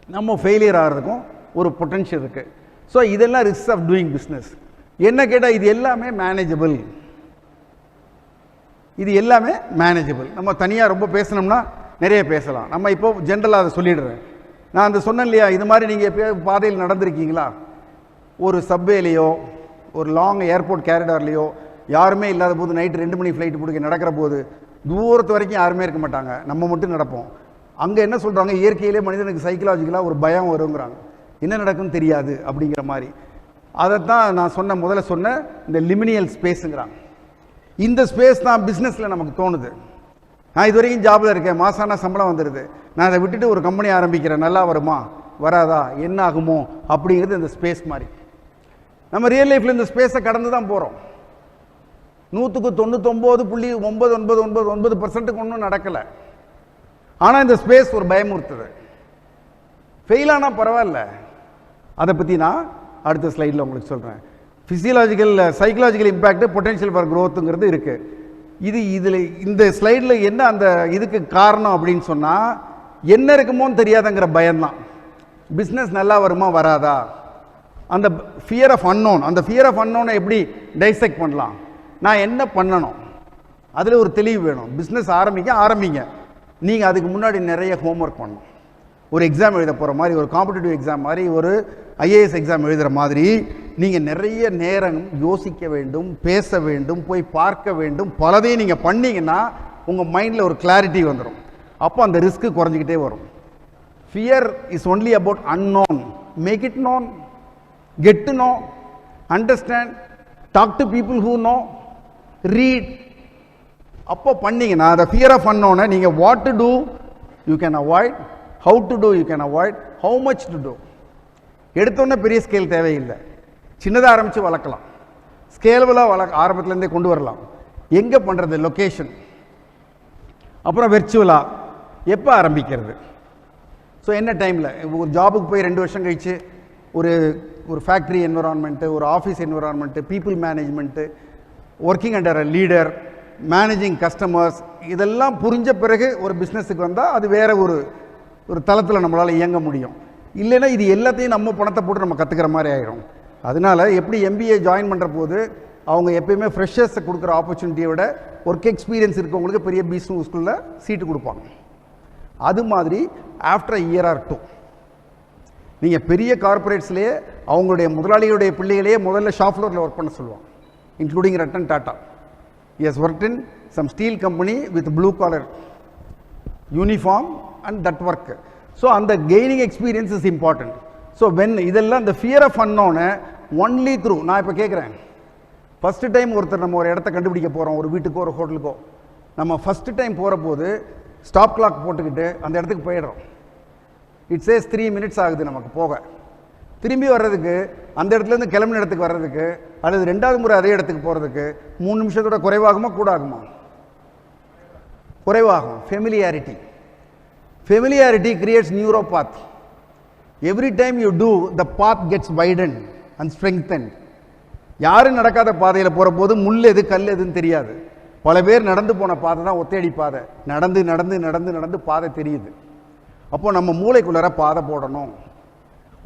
நம்ம ஃபெயிலியர் ஆகிறதுக்கும் ஒரு பொட்டென்ஷியல் இருக்குது. ஸோ இதெல்லாம் ரிஸ்க் ஆஃப் டூயிங் பிஸ்னஸ். என்ன கேட்டால் இது எல்லாமே மேனேஜபிள், இது எல்லாமே மேனேஜபிள். நம்ம தனியாக ரொம்ப பேசணும்னா நிறைய பேசலாம். நம்ம இப்போ ஜென்ரலாக அதை சொல்லிடுறேன். நான் அந்த சொன்னேன் இல்லையா, இது மாதிரி நீங்கள் எப்போ பாதையில் நடந்திருக்கீங்களா? ஒரு சப்வேலையோ ஒரு லாங் ஏர்போர்ட் கேரிடார்லேயோ யாருமே இல்லாத போது, நைட்டு 2 மணி ஃப்ளைட்டு பிடிக்க நடக்கிற போது, தூரத்து வரைக்கும் யாருமே இருக்க மாட்டாங்க, நம்ம மட்டும் நடப்போம். அங்கே என்ன சொல்கிறாங்க, இயற்கையிலே மனிதனுக்கு சைக்கலாஜிக்கலாக ஒரு பயம் வருங்கிறாங்க, என்ன நடக்குன்னு தெரியாது அப்படிங்கிற மாதிரி. அதைத்தான் நான் முதல்ல சொன்ன இந்த லிமினியல் ஸ்பேஸுங்கிறாங்க. இந்த ஸ்பேஸ் தான் பிஸ்னஸில் நமக்கு தோணுது. நான் இது வரைக்கும் ஜாபில் இருக்கேன், மாசான சம்பளம் வந்துடுது, நான் அதை விட்டுட்டு ஒரு கம்பெனி ஆரம்பிக்கிறேன், நல்லா வருமா வராதா, என்ன ஆகுமோ அப்படிங்கிறது இந்த ஸ்பேஸ் மாதிரி. நம்ம ரியல் லைஃப்பில் இந்த ஸ்பேஸை கடந்து தான் போகிறோம். 99.999% ஒன்றும் நடக்கலை. ஆனால் இந்த ஸ்பேஸ் ஒரு பயமுறுத்துது. ஃபெயிலானால் பரவாயில்ல, அதை பற்றி நான் அடுத்த ஸ்லைடில் உங்களுக்கு சொல்கிறேன். சைக்கலாஜிக்கல் இம்பேக்ட், பொட்டென்ஷியல் ஃபார் க்ரோத்துங்கிறது இருக்குது. இதில் இந்த ஸ்லைடில் என்ன அந்த இதுக்கு காரணம் அப்படின்னு சொன்னால், என்ன இருக்குமோன்னு தெரியாதங்கிற பயம்தான். பிஸ்னஸ் நல்லா வருமா வராதா, அந்த ஃபியர் ஆஃப் அன்னோன். அந்த ஃபியர் ஆஃப் அன்னோனை எப்படி டைசெக்ட் பண்ணலாம், நான் என்ன பண்ணணும், அதில் ஒரு தெளிவு வேணும். பிஸ்னஸ் ஆரம்பிங்க. நீங்கள் அதுக்கு முன்னாடி நிறைய ஹோம்ஒர்க் பண்ணணும். ஒரு எக்ஸாம் எழுத போகிற மாதிரி, ஒரு காம்படிட்டிவ் எக்ஸாம் மாதிரி, ஒரு ஐஏஎஸ் எக்ஸாம் எழுதுகிற மாதிரி நீங்கள் நிறைய நேரம் யோசிக்க வேண்டும், பேச வேண்டும், போய் பார்க்க வேண்டும். பலதையும் நீங்கள் பண்ணிங்கன்னா உங்கள் மைண்டில் ஒரு கிளாரிட்டி வந்துடும். அப்போ அந்த ரிஸ்க்கு குறைஞ்சிக்கிட்டே வரும். Fear is only about unknown. Make it known, get to know, understand, talk to people who know, read. அப்போ பண்ணிங்கன்னா அந்த ஃபியர் ஆஃப் அன்னோனை நீங்கள் what to do you can avoid, how to do you can avoid, how much to do. எடுத்தோன்னே பெரிய ஸ்கேல் தேவையில்லை, சின்னதாக ஆரம்பித்து வளர்க்கலாம், ஸ்கேலபிளாக ஆரம்பத்துலேருந்தே கொண்டு வரலாம். எங்கே பண்ணுறது, லொக்கேஷன், அப்புறம் வெர்ச்சுவலாக எப்போ ஆரம்பிக்கிறது. ஸோ என்ன டைமில், ஒரு ஜாபுக்கு போய் 2 வருஷம் கழித்து ஒரு ஃபேக்ட்ரி என்விரான்மெண்ட்டு, ஒரு office environment, people management, working under a leader, managing customers, இதெல்லாம் புரிஞ்ச பிறகு ஒரு பிஸ்னஸுக்கு வந்தால் அது வேறு ஒரு ஒரு தளத்தில் நம்மளால் இயங்க முடியும். இல்லைன்னா இது எல்லாத்தையும் நம்ம பணத்தை போட்டு நம்ம கற்றுக்கிற மாதிரி ஆகிடும். அதனால எப்படி MBA ஜாயின் பண்ணுற போது அவங்க எப்பயுமே ஃப்ரெஷர்ஸை கொடுக்குற ஆப்பர்ச்சுனிட்டியை விட ஒர்க் எக்ஸ்பீரியன்ஸ் இருக்கவங்களுக்கு பெரிய பிஸ்னஸ் ஸ்கூலில் சீட்டு கொடுப்பாங்க. அது மாதிரி ஆஃப்டர் இயர் ஆர் 2 நீங்கள் பெரிய கார்பரேட்ஸ்லேயே அவங்களுடைய முதலாளிகளுடைய பிள்ளைகளையே முதல்ல ஷாப் ஃப்ளோரில் ஒர்க் பண்ண சொல்லுவாங்க, including Ratan Tata. He has worked in some steel company with blue collar uniform and that work. So and the gaining experience is important. So when இதெல்லாம் the fear of unknown only through, நான் இப்போ கேட்குறேன், ஃபஸ்ட்டு டைம் ஒருத்தர் நம்ம ஒரு இடத்த கண்டுபிடிக்க போகிறோம், ஒரு வீட்டுக்கோ ஒரு ஹோட்டலுக்கோ, நம்ம ஃபஸ்ட்டு டைம் போகிற போது ஸ்டாப் கிளாக் போட்டுக்கிட்டு அந்த இடத்துக்கு போயிடுறோம். இட் சேஸ் 3 minutes ஆகுது நமக்கு போக. திரும்பி வர்றதுக்கு அந்த இடத்துலேருந்து கிளம்பின இடத்துக்கு வர்றதுக்கு அல்லது 2வது முறை அதே இடத்துக்கு போகிறதுக்கு 3 நிமிஷத்தோட குறைவாகுமா கூடாகுமா? குறைவாகும். Familiarity creates neuropath. Every time you do the path gets widen and strengthen. யாரும் நடக்காத பாதையில் போகிற போது முள் எது கல் எதுன்னு தெரியாது. பல பேர் நடந்து போன பாதை தான் ஒத்தேடி பாதை. நடந்து நடந்து நடந்து நடந்து பாதை தெரியுது. அப்போது நம்ம மூளைக்குள்ளார பாதை போடணும்.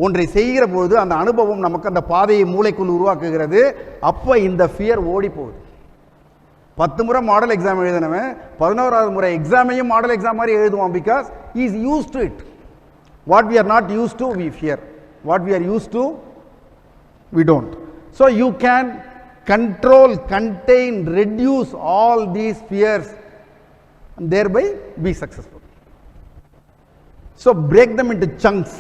ஒன்றை செய்கிற பொழுது அந்த அனுபவம் நமக்கு அந்த பாதையை மூளைக்குள் உருவாக்குகிறது. அப்போ இந்த ஃபியர் ஓடி போகுது. 10 முறை மாடல் எக்ஸாம் எழுதினவன் 11வது முறை எக்ஸாமையும் மாடல் எக்ஸாம் மாதிரி எழுதுவான். Because he is used to it. What we are not used to, we fear. What we are used to, we don't. So you can control, contain, reduce all these fears and thereby be successful. So break them into chunks,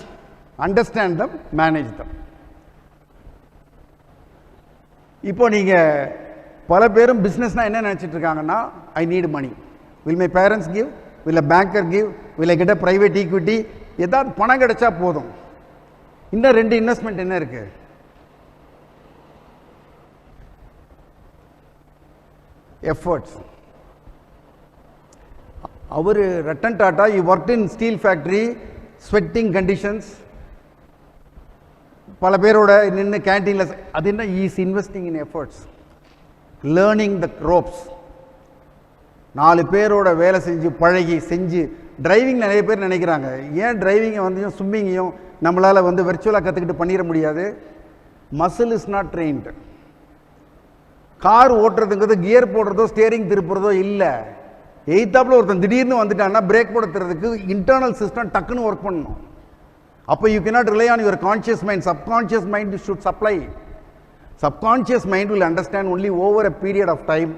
understand them, manage them. இப்போ நீங்கள் பல பேரும் பிஸ்னஸ்னால் என்ன நினச்சிட்டு இருக்காங்கன்னா, I need money. Will my parents give, will a banker give, will I get a private equity, ஏதாவது பணம் கிடைச்சா போதும். இன்னும் 2 இன்வெஸ்ட்மெண்ட் என்ன இருக்கு? எஃபர்ட்ஸ். அவர் Ratan Tata he worked in steel factory, sweating conditions, பல பேரோட நின்று கேன்டீனில். அது என்ன? Is investing in efforts, learning the ropes. 4 பேரோட வேலை செஞ்சு பழகி செஞ்சு. டிரைவிங் நிறைய பேர் நினைக்கிறாங்க, ஏன் டிரைவிங்கை வந்து ஸ்விம்மிங்கையும் நம்மளால் வந்து வெர்ச்சுவலாக கற்றுக்கிட்டு பண்ணிட முடியாது? Muscle is not trained. Car ஓட்டுறதுங்கிறது கியர் போடுறதோ ஸ்டியரிங் திருப்புறதோ இல்லை. எய்த்தாப்பில் ஒருத்தன் திடீர்னு வந்துட்டான்னா பிரேக் போட தரதுக்கு இன்டர்னல் சிஸ்டம் டக்குன்னு ஒர்க் பண்ணணும். அப்போ you cannot rely on your conscious mind. Subconscious mind should supply. Subconscious mind will understand only over a period of time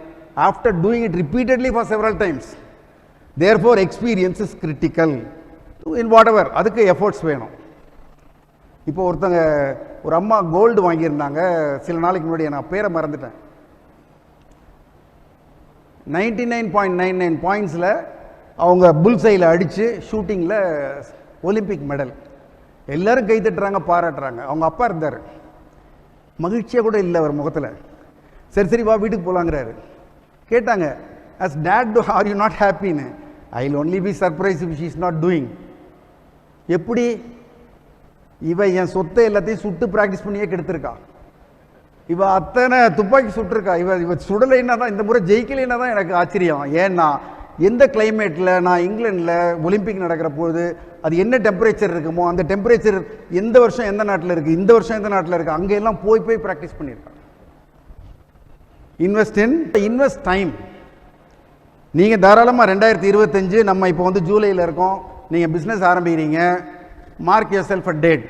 after doing it repeatedly for several times. Therefore experience is critical in whatever. அதுக்கு எஃபோர்ட்ஸ் வேணும். இப்போ ஒரு அம்மா கோல்டு வாங்கியிருந்தாங்க சில நாளைக்கு முன்னாடி, நான் பேரை மறந்துட்டேன். 99.99 பாயிண்ட்ஸில் அவங்க புல்சையில் அடித்து ஷூட்டிங்கில் ஒலிம்பிக் மெடல். எல்லோரும் கை தட்டுறாங்க, பாராட்டுறாங்க. அவங்க அப்பா இருந்தார், மகிழ்ச்சியாக கூட இல்லை அவர் முகத்தில். சரி வா வீட்டுக்கு போகலாங்கிறாரு. கேட்டாங்க, as dad are you not happy? I will only be surprised if she is not doing. எப்படி? இவ என் சொத்தை எல்லாத்தையும் சுட்டு ப்ராக்டிஸ் பண்ணியே கெடுத்திருக்கா. இவ அத்தனை துப்பாக்கி சுட்டிருக்கா. இவ சுடலைன்னா தான், இந்த முறை ஜெயிக்கலைன்னா தான் எனக்கு ஆச்சரியம். ஏன்னா எந்த கிளைமேட்டில், நான் இங்கிலாண்டில் ஒலிம்பிக் நடக்கிற போது அது என்ன டெம்பரேச்சர் இருக்குமோ அந்த டெம்பரேச்சர் எந்த வருஷம் எந்த நாட்டில் இருக்குது, இந்த வருஷம் எந்த நாட்டில் இருக்குது, அங்கெல்லாம் போய் ப்ராக்டிஸ் பண்ணியிருக்காங்க. Invest time. நீங்கள் தாராளமாக 2025 நம்ம இப்போ வந்து ஜூலையில் இருக்கோம், நீங்கள் பிஸ்னஸ் ஆரம்பிக்கிறீங்க. Mark yourself a date,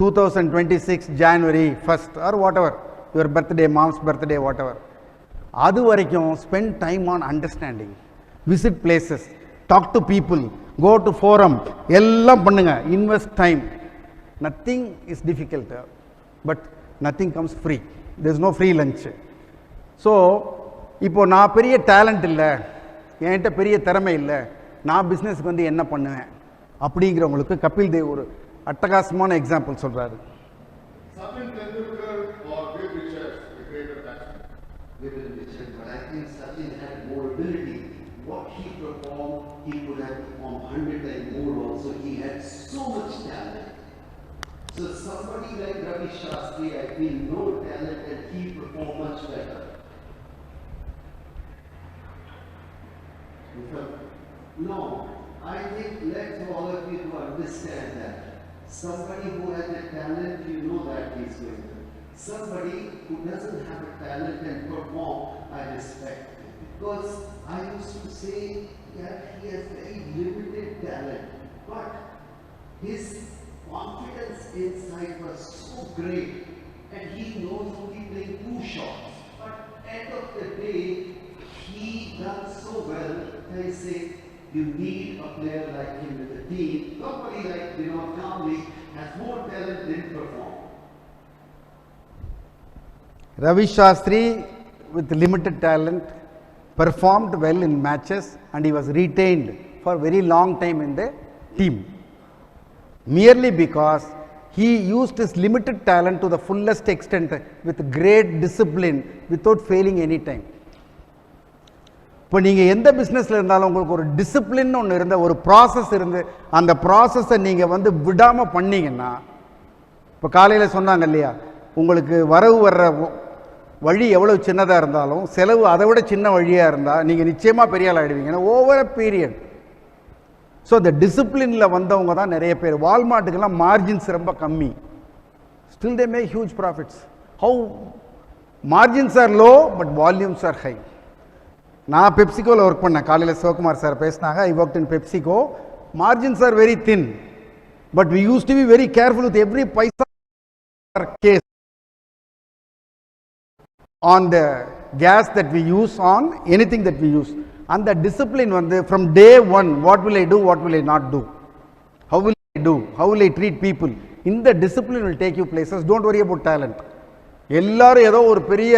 2026 January 1st or whatever, your birthday, mom's birthday, whatever. அது வரைக்கும் spend time on understanding, visit places, talk to people, go to forum, எல்லாம் பண்ணுங்க. Invest time. Nothing is difficult, but nothing comes free. There is no free lunch. So இப்போ நான் பெரிய டேலண்ட் இல்லை, என்கிட்ட பெரிய திறமை இல்லை, நான் பிஸ்னஸ்க்கு வந்து என்ன பண்ணுவேன் அப்படிங்கிறவங்களுக்கு கபில் தேவ் ஒரு அட்டகாசமான எக்ஸாம்பிள் சொல்கிறாரு. But I think Sachin had more ability. What he performed, he could have performed 100 times more also. He had so much talent. So somebody like Ravi Shastri, I feel no talent and he performed much better. No, I think let's all Somebody who has a talent, you know that he's going to. Somebody who doesn't have a talent and perform, I respect. Because I used to say that he has very limited talent, but his confidence inside was so great, and he knows only playing 2 shots. But end of the day, he done so well. I say you need a player like him in the team. Somebody like Kamli has more talent than perform. Ravi Shastri, with limited talent, performed well in matches and he was retained for a very long time in the team. Merely because he used his limited talent to the fullest extent with great discipline without failing any time. இப்போ நீங்கள் எந்த பிஸ்னஸில் இருந்தாலும் உங்களுக்கு ஒரு டிசிப்ளின் ஒன்று இருந்த ஒரு ப்ராசஸ் இருந்து அந்த ப்ராசஸை நீங்கள் வந்து விடாமல் பண்ணீங்கன்னா, இப்போ காலையில் சொன்னாங்க இல்லையா, உங்களுக்கு வரவு வர்ற வழி எவ்வளோ சின்னதாக இருந்தாலும் செலவு அதை விட சின்ன வழியாக இருந்தால் நீங்கள் நிச்சயமாக பெரிய ஆள் ஆகிடுவீங்கன்னா ஓவர் அ பீரியட். ஸோ இந்த டிசிப்ளினில் வந்தவங்க தான் நிறைய பேர். வால்மார்ட்டுக்கெல்லாம் மார்ஜின்ஸ் ரொம்ப கம்மி, still they make huge profits. How margins are low but volumes are high. நான் பெப்சிகோவில் ஒர்க் பண்ணேன். காலையில் சிவகுமார் சார் பேசினாங்க. I work in PepsiCo. Margins are very thin, but we use to be very careful with every paisa case on the gas that we use, on anything that we use. And the discipline வந்து from day one, what will I do, what will I not do, how will I do, how will I treat people, இந்த discipline will take you places. Don't worry about talent. எல்லாரும் ஏதோ ஒரு பெரிய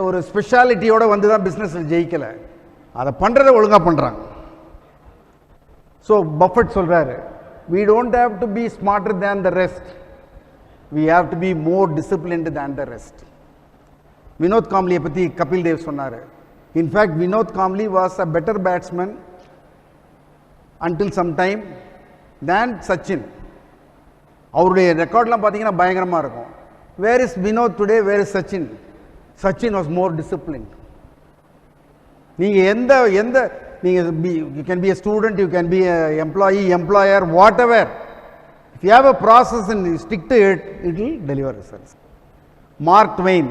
ஒரு ஸ்பெஷாலிட்டியோட வந்து தான் பிஸ்னஸில் ஜெயிக்கலை, அதை பண்ணுறதை ஒழுங்காக பண்ணுறாங்க. ஸோ பஃபட் சொல்கிறாரு, we don't have to be smarter than the rest, we have to be more disciplined than the rest. Vinod காம்லியை பற்றி கபில் தேவ் சொன்னார். In fact Vinod Kambli was a better batsman until some time than Sachin. அவருடைய ரெக்கார்ட்லாம் பார்த்தீங்கன்னா பயங்கரமாக இருக்கும். Where is Vinod today, where is Sachin? Sachin was more discipline. நீங்கள் எந்த நீங்கள் you can be a student, you can be employee, employer, whatever. If you have a process and stick to it, it will deliver results. Mark Twain,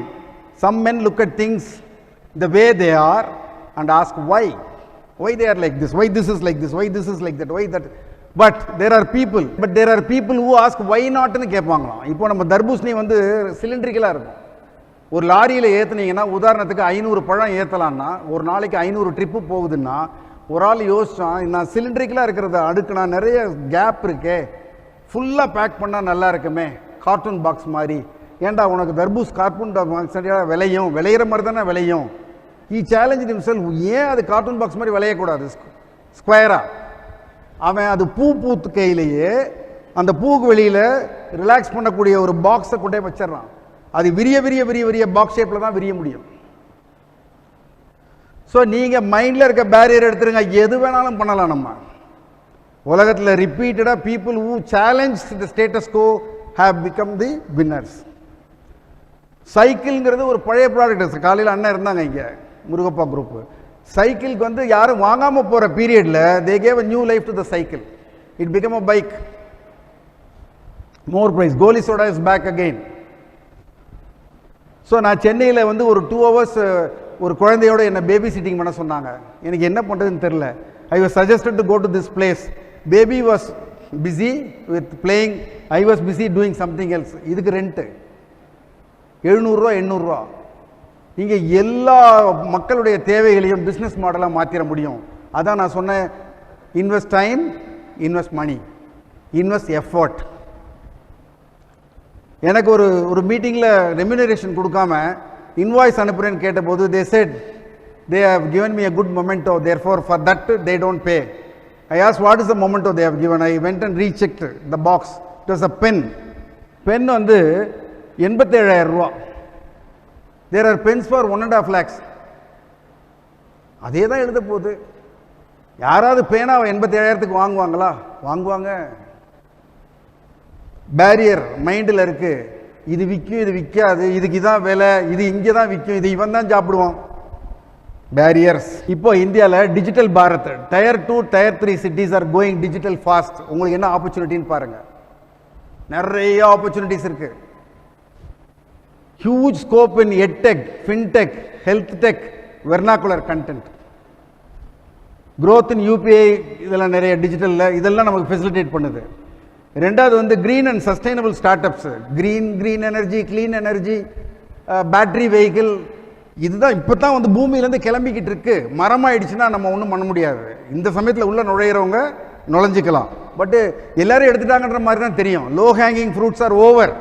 some men look at things the way they are and ask why they are like this, why this is like this, why this is like that, why that. But there are people who ask why not னு கேட்பாங்களாம். இப்போ நம்ம தர்பூசணி வந்து சிலிண்ட்ரிக்கலாக இருக்கும். ஒரு லாரியில் ஏற்றுனீங்கன்னா, உதாரணத்துக்கு 500 பழம் ஏற்றலான்னா, ஒரு நாளைக்கு 500 ட்ரிப்பு போகுதுன்னா, ஒரு ஆள் யோசிச்சான், நான் சிலிண்ட்ரிக்கலாக இருக்கிறத அடுக்குனா நிறைய கேப் இருக்கே, ஃபுல்லாக பேக் பண்ணால் நல்லா இருக்குமே, கார்ட்டூன் பாக்ஸ் மாதிரி. ஏன்டா உனக்கு தர்பூஸ் கார்ட்டூன் பாக்ஸ் சரியாக விளையும், விளையிற மாதிரி தானே விளையும். ஈ சேலஞ்ச் ஹிம்செல்ஃப், ஏன் அது கார்ட்டூன் பாக்ஸ் மாதிரி விளையக்கூடாது ஸ்கொயரா? அவன் அது பூத்து கையிலேயே அந்த பூவுக்கு வெளியில் ரிலாக்ஸ் பண்ணக்கூடிய ஒரு பாக்ஸை கொண்டே வச்சிடறான். அது விரிய விரிய விரிய விரிய பாக்ஸ் ஷேப்பில் தான் விரிய முடியும். ஸோ நீங்கள் மைண்டில் இருக்க பேரியர் எடுத்துருங்க, எது வேணாலும் பண்ணலாம். நம்ம உலகத்தில் ரிப்பீட்டடாக people who challenge the status quo have become the winners. சைக்கிள்ங்கிறது ஒரு பழைய ப்ராடக்ட். காலையில் அண்ணன் இருந்தாங்க இங்கே, முருகப்பா குரூப். சைக்கிளுக்கு வந்து யாரும் வாங்காமல் போகிற பீரியடில் they gave a new life to the cycle. It become a bike. More price. Goli soda is back again. So நான் சென்னையில் வந்து ஒரு 2 hours ஒரு குழந்தையோட என்னை பேபி சிட்டிங் பண்ண சொன்னாங்க. எனக்கு என்ன பண்ணுறதுன்னு தெரில. I was suggested to go to this place. Baby was busy with playing, I was busy doing something else. இதுக்கு ரெண்ட்டு 700 800. இங்கே எல்லா மக்களுடைய தேவைகளையும் பிஸ்னஸ் மாடலாக மாற்றிட முடியும். அதான் நான் சொன்னேன், இன்வெஸ்ட் டைம், இன்வெஸ்ட் மணி, இன்வெஸ்ட் எஃபர்ட். எனக்கு ஒரு மீட்டிங்கில் ரெம்யூனரேஷன் கொடுக்காம இன்வாய்ஸ் அனுப்புகிறேன்னு கேட்டபோது they said they have given me a good memento, therefore for that they don't pay. I asked what is the memento they have given. I went and rechecked the box. It was a pen. Pen வந்து 87,000 ரூபா. There are pens for 1.5 lakhs. அதே தான் எழுத போகுது. யாராவது பேனா 87,000க்கு வாங்குவாங்களா? வாங்குவாங்க. பேரியர் மைண்டில் இருக்கு. இது விற்கும், இது விற்காது, இதுக்கு இதான் விலை, இது இங்கே தான் விற்கும், இது இவன் தான் சாப்பிடுவான். பேரியர்ஸ். இப்போ இந்தியாவில் digital Bharat, Tier 2 Tier 3 cities are going digital fast. உங்களுக்கு என்ன ஆப்பர்ச்சுனிட்டின்னு பாருங்க. நிறைய ஆப்பர்ச்சுனிட்டிஸ் இருக்கு. Huge scope in edtech, fintech, health tech, vernacular content. growth in UPI இதெல்லாம் நிறைய டிஜிட்டல்ல இதெல்லாம் நமக்கு ஃபெசிலிட்டேட் பண்ணுது. ரெண்டாவது வந்து green and sustainable start ups, green energy, clean energy, battery vehicle, இதுதான் இப்போ தான் வந்து பூமியிலேருந்து கிளம்பிக்கிட்டு இருக்கு. மரமாயிடுச்சுன்னா நம்ம ஒன்றும் பண்ண முடியாது. இந்த சமயத்தில் உள்ள நுழையிறவங்க நுழைஞ்சிக்கலாம். பட்டு எல்லாரும் எடுத்துட்டாங்கன்ற மாதிரி தான் தெரியும். Low hanging fruits are over,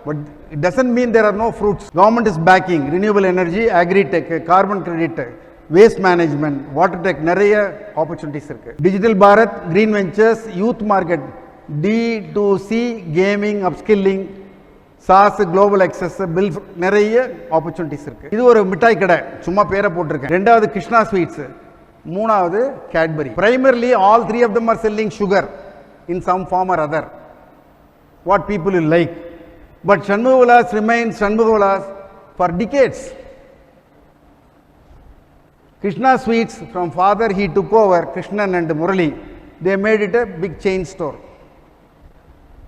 but it doesn't mean there are no fruits. Government is backing renewable energy, agritech, carbon credit, waste management, water tech, நிறைய ஆப்பர்ச்சுனிட்டிஸ் இருக்கு. Digital Bharat, green ventures, youth market, D2C, gaming, upskilling, SaaS, global access, bill, நிறைய ஆப்பர்ச்சுனிட்டிஸ் இருக்கு. இது ஒரு மிட்டாய் கடை, சும்மா பேரை போட்டிருக்கேன். ரெண்டாவது கிருஷ்ணா ஸ்வீட்ஸ், மூணாவது Cadbury. Primarily all three of them are selling sugar in some form or other, what people will like. But Shanmugha Vilas remains Shanmugha Vilas for decades. Krishna Sweets, from father he took over, Krishnan and Murali, they made it a big chain store.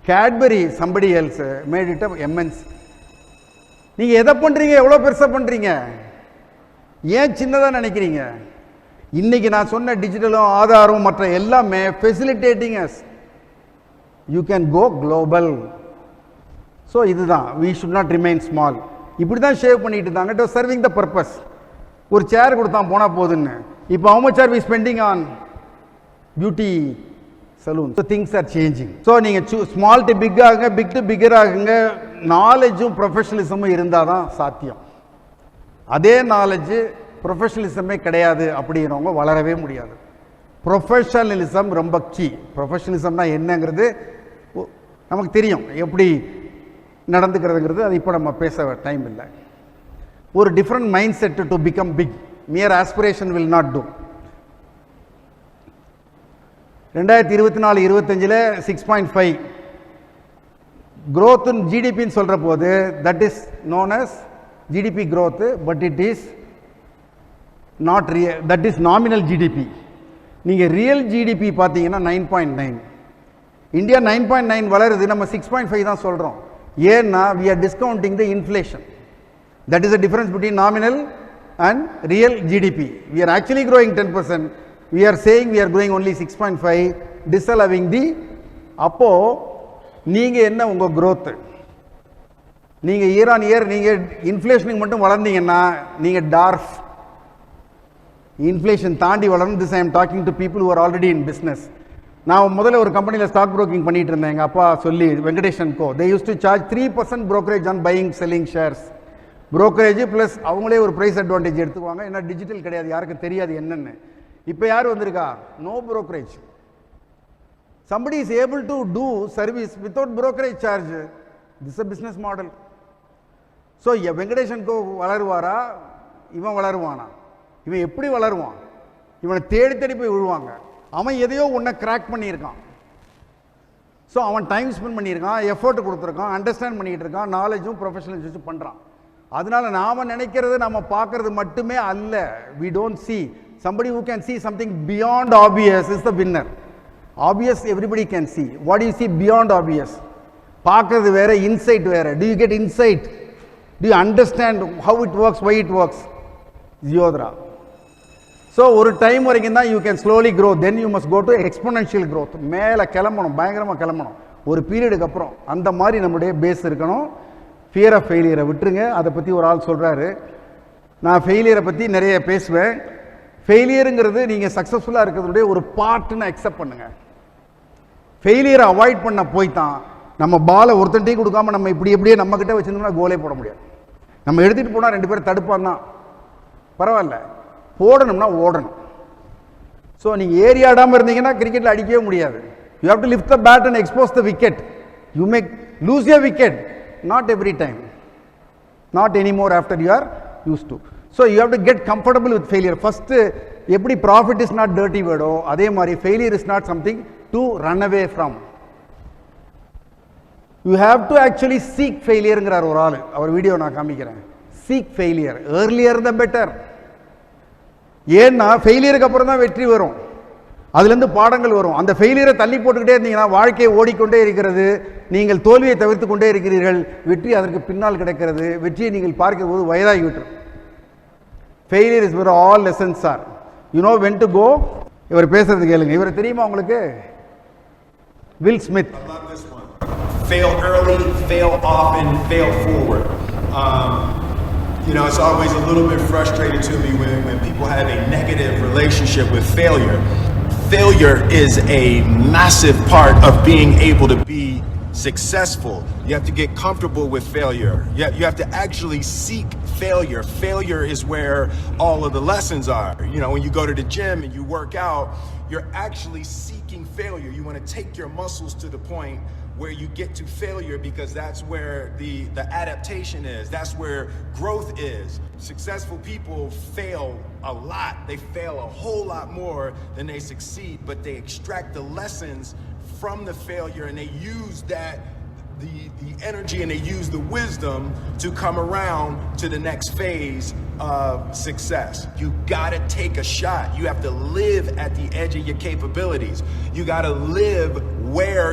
Cadbury, somebody else made it a MNC. நீங்கள் எதை பண்ணுறீங்க, எவ்வளோ பெருசாக பண்ணுறீங்க, ஏன் சின்னதாக நினைக்கிறீங்க? இன்னைக்கு நான் சொன்ன டிஜிட்டலும் ஆதாரம் மற்ற எல்லாமே facilitating as you can go global. So இதுதான், we should not remain small. இப்படி தான் ஷேவ் பண்ணிட்டு இருந்தாங்க. It was serving the purpose. ஒரு சேர் கொடுத்தான் போனால் போதுன்னு. இப்போ how much are we spending on beauty salons? So things are changing. So நீங்கள் ஸ்மால் டு பிக் ஆகுங்க, பிக் டு பிக்கர் ஆகுங்க. நாலேஜும் ப்ரொஃபஷனலிசமும் இருந்தால் தான் சாத்தியம். அதே நாலேஜ் ப்ரொஃபஷனலிசமே கிடையாது அப்படிங்கிறவங்க வளரவே முடியாது. ப்ரொஃபஷனலிசம் ரொம்ப கீ. ப்ரொஃபஷனலிசம்னா என்னங்கிறது நமக்கு தெரியும், எப்படி நடந்துக்கிறதுங்கிறது. அது இப்போ நம்ம பேச டைம் இல்லை. ஒரு different mindset to become big. Mere aspiration will not do. 2024-25 6.5 growth in ஜிடிபின்னு சொல்கிற போது that is known as GDP growth, but it is not real, that is nominal GDP. நீங்கள் ரியல் ஜிடிபி பார்த்தீங்கன்னா 9.9. இந்தியா 9.9 வளருது, நம்ம 6.5 தான் சொல்கிறோம். ஏன்னா we are discounting the inflation. That is the difference between nominal and real GDP. We are actually growing 10%. We are saying we are growing only 6.5, disallowing the. அப்போ நீங்க என்ன உங்க growth? நீங்க இயர் ஆன் இயர் நீங்க இன்ஃப்ளேஷனுக்கு மட்டும் வளர்ந்தீங்கன்னா நீங்க டார்ஃப். இன்ஃப்ளேஷன் தாண்டி வளரும். This I am talking to people who are already in business. நான் முதல்ல ஒரு கம்பெனியில் ஸ்டாக் புரோக்கிங் பண்ணிட்டு இருந்தேன். எங்கள் அப்பா சொல்லி, Venkateshan co, they used to charge 3% brokerage on buying selling shares. brokerage plus அவங்களே ஒரு ப்ரைஸ் அட்வான்டேஜ் எடுத்துக்குவாங்க. ஏன்னா டிஜிட்டல் கிடையாது, யாருக்கும் தெரியாது என்னென்னு. இப்போ யார் வந்திருக்கா? No brokerage. somebody is able to do service without brokerage charge. this is a business model. So Venkateshan co வளருவாரா? இவன் வளருவானா? இவன் எப்படி வளருவான்? இவனை தேடி தேடி போய் விழுவாங்க. அவன் எதையோ ஒன்றை கிராக் பண்ணியிருக்கான். ஸோ அவன் டைம் ஸ்பெண்ட் பண்ணியிருக்கான், எஃபர்ட் கொடுத்துருக்கான், அண்டர்ஸ்டாண்ட் பண்ணிகிட்டு இருக்கான், நாலேஜும் ப்ரொஃபஷனலிசம் பண்ணுறான். அதனால நாம் நினைக்கிறது நம்ம பார்க்கறது மட்டுமே அல்ல. we don't see. somebody who can see something beyond obvious is the winner. obvious everybody can see. what do you see beyond obvious? பார்க்கறது வேற, இன்சைட் வேற. do you get insight? do you understand how it works, why it works? ஜியோத்ரா. ஸோ ஒரு டைம் வரைக்கும் தான் you can slowly grow, then you must go to exponential growth. மேலே கிளம்பணும், பயங்கரமாக கிளம்பணும் ஒரு பீரியடுக்கு அப்புறம். அந்த மாதிரி நம்முடைய பேஸ் இருக்கணும். ஃபியர் ஆஃப் ஃபெயிலியரை விட்டுருங்க. அதை பற்றி ஒரு ஆள் சொல்கிறாரு. நான் ஃபெயிலியரை பற்றி நிறைய பேசுவேன். ஃபெயிலியருங்கிறது நீங்கள் சக்ஸஸ்ஃபுல்லாக இருக்கிறதுடைய ஒரு பார்ட்டுன்னு அக்செப்ட் பண்ணுங்கள். ஃபெயிலியரை அவாய்ட் பண்ண போய் தான் நம்ம பாலை ஒருத்தன்ட்டையும் கொடுக்காம நம்ம இப்படி எப்படியே நம்மக்கிட்ட வச்சுருந்தோம்னா கோலே போட முடியாது. நம்ம எடுத்துகிட்டு போனால் 2 பேர் தடுப்பான் தான், பரவாயில்ல. போடணும்னா ஓடணும். ஸோ நீங்கள் ஏரியாடாமல் இருந்தீங்கன்னா கிரிக்கெட்டில் அடிக்கவே முடியாது. You have to lift the bat and expose the wicket. You make loose your wicket, not every time, not any more after you are used to. So you have to get comfortable with failure. First எப்படி ப்ராஃபிட் இஸ் நாட் டர்ட்டி வேர்டோ அதே மாதிரி failure is not something to run away from. You have to actually seek ஃபெயிலியருங்கிறார் ஒரு ஆள். அவர் வீடியோ நான் காமிக்கிறேன். Seek failure, earlier the better. ஏன்னா ஃபெயிலியருக்கு அப்புறம் தான் வெற்றி வரும். அதுலேருந்து பாடங்கள் வரும். அந்த ஃபெயிலியரை தள்ளி போட்டுக்கிட்டே இருந்தீங்கன்னா வாழ்க்கையை ஓடிக்கொண்டே இருக்கிறது, நீங்கள் தோல்வியை தவிர்த்து கொண்டே இருக்கிறீர்கள், வெற்றி அதற்கு பின்னால் கிடைக்கிறது. வெற்றியை நீங்கள் பார்க்கிற போது வயதாகிவிட்டு. Failure is where all lessons are. You know when to go. இவர் பேசுறது கேளுங்க. இவர் தெரியுமா உங்களுக்கு? Will Smith. I love this one. Fail early, fail often, fail forward. You know, it's always a little bit frustrating to me when people have a negative relationship with failure. Failure is a massive part of being able to be successful. You have to get comfortable with failure. You have to actually seek failure. Failure is where all of the lessons are. You know, when you go to the gym and you work out, you're actually seeking failure. You want to take your muscles to the point where you get to failure, because that's where the adaptation is. That's where growth is. Successful people fail a lot. They fail a whole lot more than they succeed, but they extract the lessons from the failure and they use that the energy and they use the wisdom to come around to the next phase of success. You gotta take a shot. You have to live at the edge of your capabilities. You gotta live where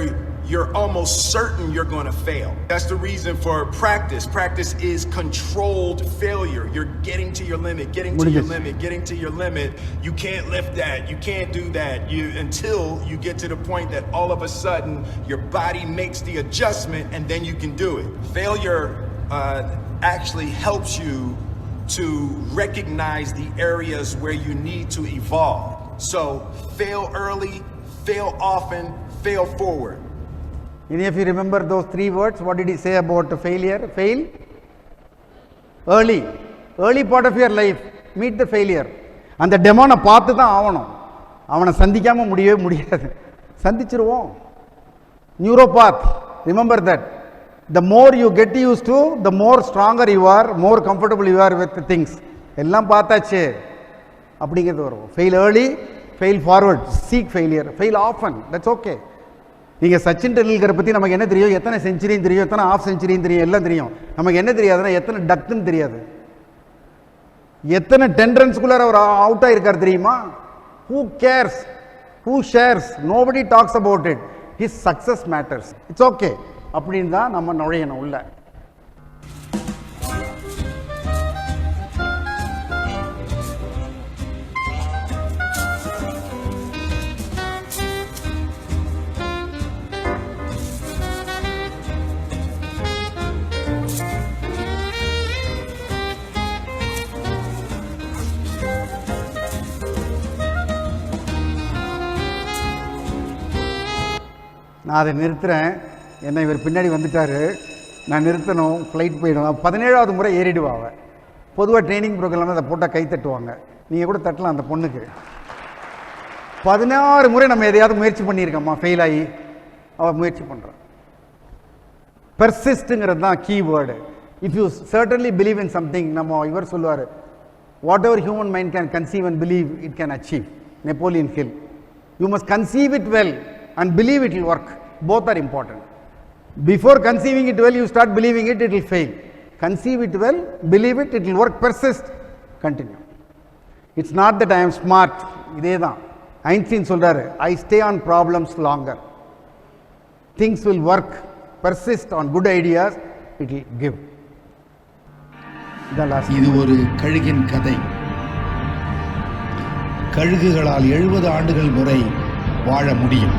you're almost certain you're going to fail. That's the reason for practice. Practice is controlled failure. You're getting to your limit, getting to your limit, getting to your limit. You can't lift that. You can't do that. Until you get to the point that all of a sudden your body makes the adjustment and then you can do it. Failure actually helps you to recognize the areas where you need to evolve. So fail early, fail often, fail forward. Any of you remember those 3 words? What did he say about failure? Fail early. Early part of your life, meet the failure. அந்த டெமோனை பார்த்து தான் ஆகணும். அவனை சந்திக்காம முடியவே முடியாது. சந்திச்சிருவோம். Neuropath, remember that. The more you get used to, the more stronger you are, more comfortable you are with things. எல்லாம் பார்த்தாச்சு அப்படிங்கிறது வரும். Fail early, fail forward, seek failure, fail often, that's okay. நீங்கள் சச்சின் டெண்டுல்கரை பற்றி நமக்கு என்ன தெரியும்? எத்தனை செஞ்சுரியும் தெரியும், எத்தனை ஆஃப் செஞ்சுரியும் தெரியும், எல்லாம் தெரியும். நமக்கு என்ன தெரியாதுன்னா எத்தனை டக்குன்னு தெரியாது, எத்தனை 10 ரன்ஸ்குள்ளார அவர் அவுட் ஆகிருக்கார் தெரியுமா? Who CARES, who shares, nobody talks about it. His success matters, it's okay அப்படின்னு தான் நம்ம நுழையணும் உள்ள. நான் அதை நிறுத்துகிறேன். என்ன இவர் பின்னாடி வந்துட்டார், நான் நிறுத்தணும், ஃப்ளைட் போயிடும். 17வது முறை ஏறிடுவாங்க. பொதுவாக ட்ரைனிங் ப்ரோக்ராமில் அதை போட்டால் கை தட்டுவாங்க. நீங்கள் கூட தட்டலாம் அந்த பொண்ணுக்கு. 16 முறை நம்ம எதையாவது முயற்சி பண்ணியிருக்கோம்மா, ஃபெயில் ஆகி அவள் முயற்சி பண்ணுறான். பெர்சிஸ்ட்டுங்கிறது தான் key word. If you certainly believe in something, நம்ம இவர் சொல்லுவார், whatever human mind can conceive and believe it can achieve. Napoleon Hill. You must conceive it well and believe it will work. Both are important. Before conceiving it well, you start believing it, it will fail. Conceive it well, believe it, it will work. Persist, continue. It's not that I am smart. இதே தான் ஐன்ஸ்டீன் சொல்றாரு, I stay on problems longer. Things will work. Persist on good ideas, it will give. இது ஒரு கழுகின் கதை. கழுகுகளால் 70 ஆண்டுகள் முறை வாழ முடியும்.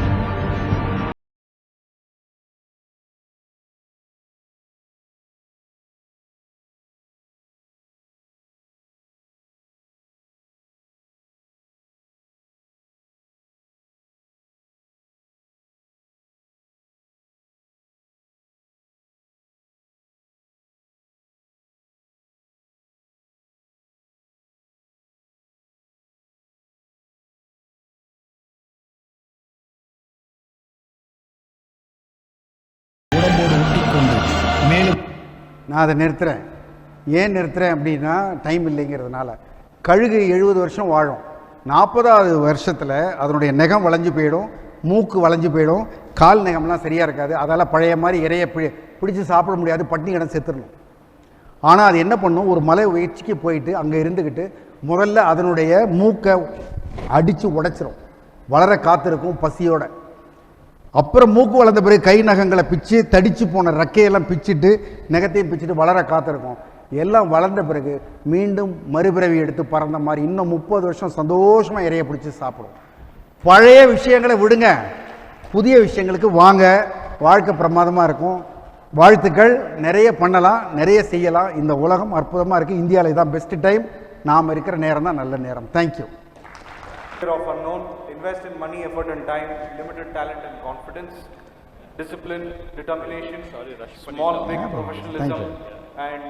நான் அதை நிறுத்துகிறேன். ஏன் நிறுத்துகிறேன் அப்படின்னா, டைம் இல்லைங்கிறதுனால. கழுகு 70 வருஷம் வாழும். 40வது வருஷத்தில் அதனுடைய நகம் வளைஞ்சு போயிடும், மூக்கு வளைஞ்சு போயிடும், கால் நகம்லாம் சரியாக இருக்காது. அதால் பழைய மாதிரி இறைய பிடிச்சி சாப்பிட முடியாது, பட்டினி கிடந்து செத்துடணும். ஆனால் அது என்ன பண்ணும், ஒரு மலை உயர்ச்சிக்கு போயிட்டு அங்கே இருந்துக்கிட்டு முதல்ல அதனுடைய மூக்கை அடித்து உடைச்சிரும். வளர காத்திருக்கும் பசியோட. அப்புறம் மூக்கு வளர்ந்த பிறகு கை நகங்களை பிச்சு தடிச்சு போன ரெக்கையெல்லாம் பிச்சுட்டு நகத்தையும் பிச்சுட்டு வளர காத்திருக்கும். எல்லாம் வளர்ந்த பிறகு மீண்டும் மறுபிறவி எடுத்து பறந்த மாதிரி இன்னும் 30 வருஷம் சந்தோஷமாக இறைய பிடிச்சி சாப்பிடும். பழைய விஷயங்களை விடுங்க, புதிய விஷயங்களுக்கு வாங்க. வாழ்க்கை பிரமாதமாக இருக்கும். வாழ்த்துக்கள். நிறைய பண்ணலாம், நிறைய செய்யலாம். இந்த உலகம் அற்புதமாக இருக்குது. இந்தியாவில் இதான் பெஸ்ட் டைம். நாம் இருக்கிற நேரம் தான் நல்ல நேரம். Thank you. Of unknown, invest in money, effort and time, limited talent and confidence, discipline, determination, small, big professionalism, and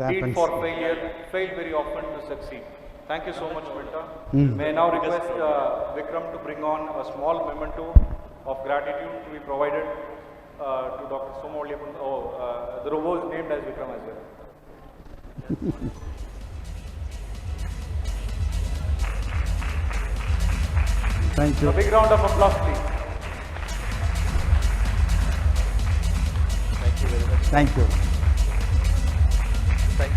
need for failure, fail very often to succeed. Thank you so much, Vinta. May I now request Vikram to bring on a small memento of gratitude to be provided to Dr. Soma Valliappan. The robot is named as Vikram as well. Thank you. A big round of applause, please. Thank you very much. Thank you. Thank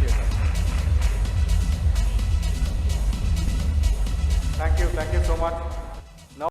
you. Thank you so much.